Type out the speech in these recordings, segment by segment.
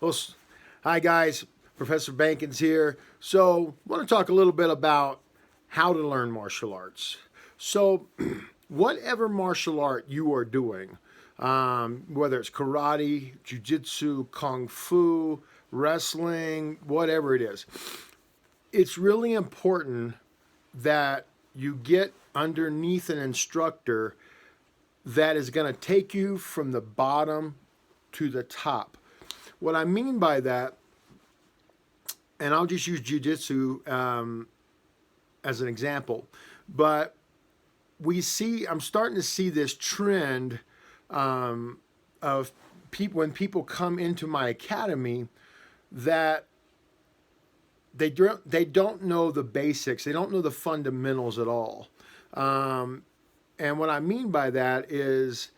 Well, hi guys, Professor Bankins here. So, I want to talk a little bit about how to learn martial arts. So, whatever martial art you are doing, whether it's karate, jujitsu, kung fu, wrestling, whatever it is, it's really important that you get underneath an instructor that is going to take you from the bottom to the top. What I mean by that, and I'll just use jujitsu as an example, but I'm starting to see this trend of people when people come into my academy that they don't know the basics, they don't know the fundamentals at all. Um, and what I mean by that is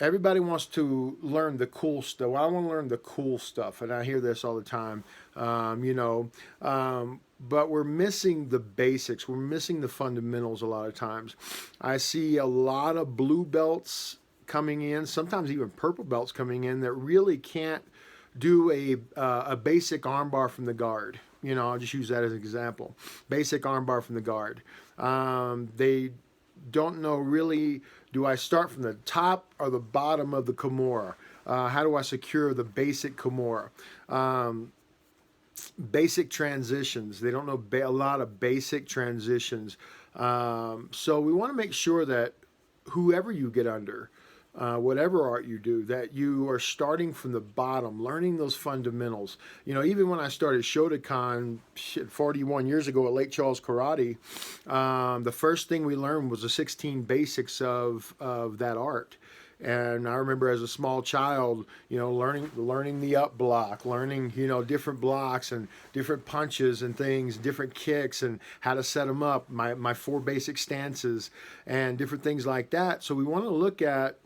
everybody wants to learn the cool stuff. Well, I want to learn the cool stuff, and I hear this all the time. Um, you know, but we're missing the basics. We're missing the fundamentals a lot of times. I see a lot of blue belts coming in, sometimes even purple belts coming in that really can't do a basic armbar from the guard. I'll just use that as an example. Basic armbar from the guard. They don't know really, do I start from the top or the bottom of the Kimura? How do I secure the basic Kimura? Um, Basic transitions. They don't know a lot of basic transitions. So we want to make sure that whoever you get under, whatever art you do, that you are starting from the bottom, learning those fundamentals. Even when I started Shotokan 41 years ago at Lake Charles Karate, the first thing we learned was the 16 basics of that art. And I remember as a small child, learning the up block, learning different blocks and different punches and things, different kicks and how to set them up. My four basic stances and different things like that. So we want to look at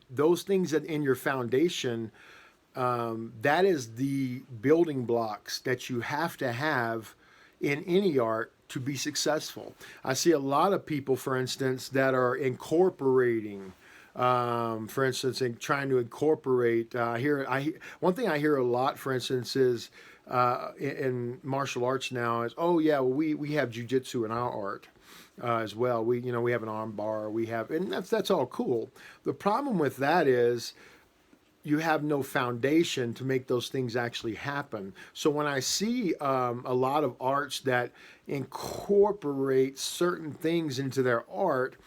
those things that in your foundation. That is the building blocks that you have to have in any art to be successful. I see a lot of people, for instance, that are incorporating. For instance, in trying to incorporate. One thing I hear a lot, for instance, is in martial arts now is, oh yeah, well we have jujitsu in our art. As well, we have an arm bar, and that's all cool. The problem with that is you have no foundation to make those things actually happen. So when I see a lot of arts that incorporate certain things into their art,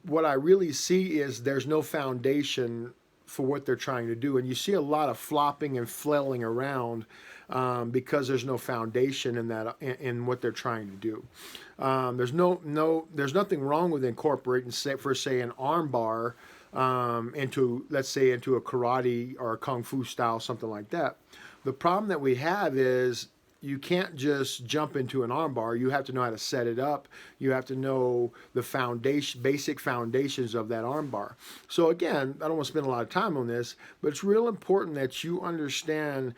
what I really see is there's no foundation for what they're trying to do, and you see a lot of flopping and flailing around because there's no foundation in what they're trying to do. There's nothing wrong with incorporating, say an arm bar into, let's say, into a karate or a kung fu style, something like that. The problem that we have is you can't just jump into an armbar. You have to know how to set it up. You have to know the basic foundations of that armbar. So again, I don't want to spend a lot of time on this, but it's real important that you understand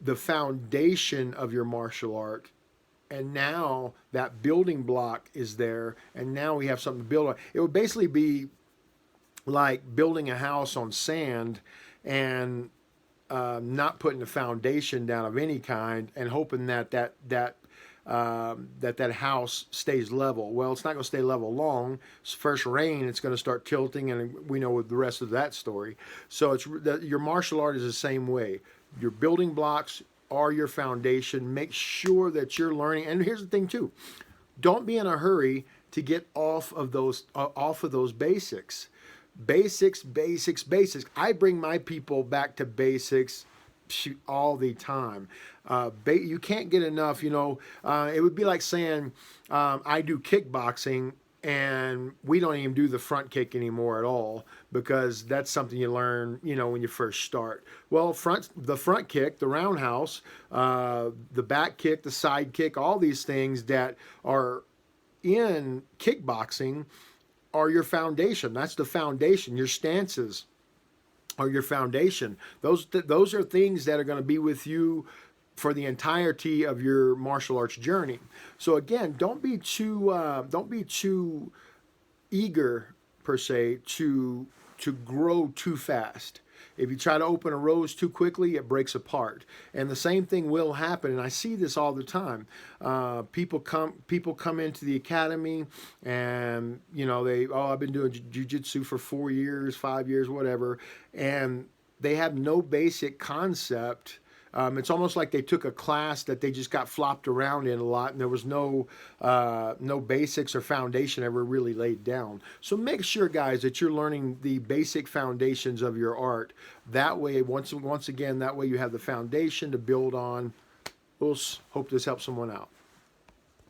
the foundation of your martial art. And now that building block is there, and now we have something to build on. It would basically be like building a house on sand and not putting a foundation down of any kind and hoping that house stays level. Well, it's not going to stay level long. First rain, it's going to start tilting, and we know the rest of that story. So your martial art is the same way. Your building blocks are your foundation. Make sure that you're learning. And here's the thing too: don't be in a hurry to get off of those basics. Basics. I bring my people back to basics all the time. You can't get enough. It would be like saying I do kickboxing and we don't even do the front kick anymore at all because that's something you learn, when you first start. Well, the front kick, the roundhouse, the back kick, the side kick, all these things that are in kickboxing are your foundation. That's the foundation. Your stances are your foundation. Those are things that are going to be with you for the entirety of your martial arts journey. So again, don't be too eager per se to grow too fast. If you try to open a rose too quickly, it breaks apart. And the same thing will happen. And I see this all the time. People come into the academy, and I've been doing jujitsu for 4 years, 5 years, whatever, and they have no basic concept. It's almost like they took a class that they just got flopped around in a lot, and there was no basics or foundation ever really laid down. So make sure, guys, that you're learning the basic foundations of your art. That way, once again, that way you have the foundation to build on. We'll hope this helps someone out.